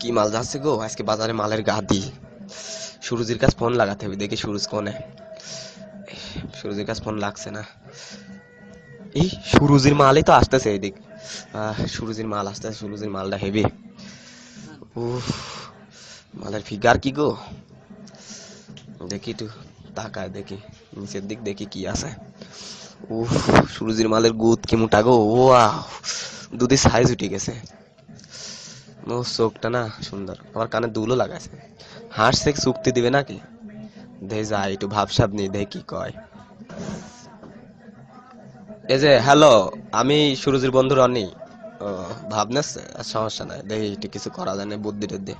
কি মাল যাচ্ছে গো আজকে বাজারে, মালের গাদি। সুরজির কাছে ফোন লাগাতে হবে, দেখি সুরজ কোনে। সুরজির কাছে ফোন লাগছে না। এই সুরজির মালই তো আসতেছে এইদিক। সুরজির মাল আসতেছে, সুরজির মালটা হেভি। উফ, মালের ফিগার কি গো, দেখি একটু তাকায় দেখি নিচের দিক, দেখি কি আছে। উফ, সুরজির মালের গুদ কি মোটা গো, ওয়াও, দুধের সাইজ উঠে গেছে। ও চোখটা না সুন্দর, আবার কানে দুলও লাগাইছে। হাসছে চুক্তি দিবে নাকি, দেখে যায় একটু ভাবসাব নেই, দেখে কি কয়। এই যে হ্যালো, আমি সুরজির বন্ধু রনি। ও, ভাবনাচ্ছে, সমস্যা নাই, দেখি একটু কিছু করা যায় না, বুদ্ধি টুদ্ধি।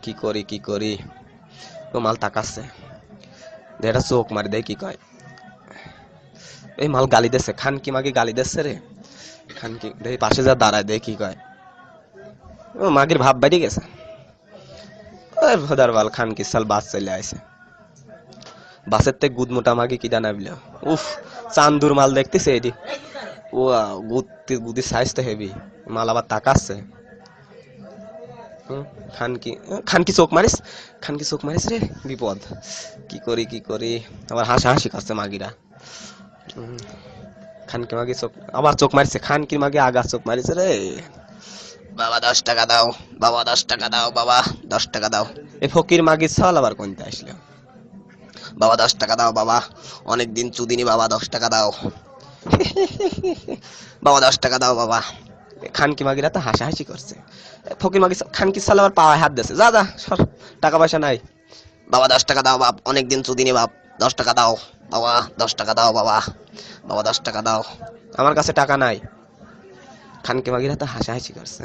কি করি কি করি। ও মাল তাকাচ্ছে, এটা চোখ মারি দেয় কি কয়। এই মাল গালি দিচ্ছে, খানকি মাগি গালি দিচ্ছে রে। খানকি দেখি পাশে যা দাঁড়ায়, দেখি কি কয়। ও মাগির ভাব বাইরে গেছে। ওই ভোদার বাল খানকি সাল বাস চলে আইছে। বাসের থেকে গুদ মোটা মাগি কি জানা বিল। উফ, চান্দুর মাল দেখতেছে এটি। ও গুদির সাইজ তো হেভি। মাল আবার তাকাচ্ছে। খানকি খানকি চোখ মারিস, খানকি চোখ মারিস রে, বিপদ। কি করি কি করি, আবার হাসাহাসি করছে মাগিরা। খানকি মাগি চোখ, আবার চোখ মারিছে, খানকির মাগি আগা চোখ মারিছে রে। বাবা 10 টাকা দাও, বাবা 10 টাকা দাও, বাবা 10 টাকা দাও। এই ফকির মাগির ছাল আবার কোনটা আসলো। বাবা 10 টাকা দাও বাবা, অনেকদিন চুদিনি বাবা, 10 টাকা দাও। বাবা 10 টাকা দাও বাবা। খানকি মাগিরা তো হাসাহাসি করছে। ফকির মাগি খানকি সাল আবার পাওয়ায় হাত দিয়েছে, যা যা সর, টাকা পয়সা নাই। বাবা 10 টাকা দাও বাপ, অনেকদিন চুদিনি বাপ, 10 টাকা দাও বাবা, 10 টাকা দাও বাবা, বাবা 10 টাকা দাও। আমার কাছে টাকা নাই। খানকি মাগিরা তো হাসাহাসি করছে।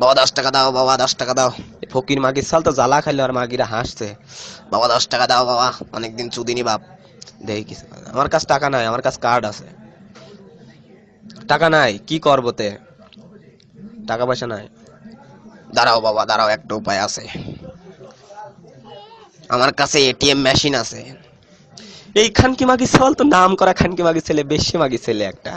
বাবা 10 টাকা দাও বাবা, 10 টাকা দাও। ফকির মাগির সাল তো জ্বালা খাইলে আর মাগিরা হাসছে। বাবা 10 টাকা দাও বাবা, অনেকদিন চুদিনি বাপ। দেখি কিছু, আমার কাছে টাকা নাই, আমার কাছে কার্ড আছে। টাকা নাই, কি করবো তে, টাকা পয়সা নাই। দাঁড়াও বাবা দাঁড়াও, একটা উপায় আছে, আমার কাছে এটিএম মেশিন আছে। এই খানকি মাগি ছাল তো নাম করা খানকি মাগি ছেলে, বেশি মাগি ছেলে একটা।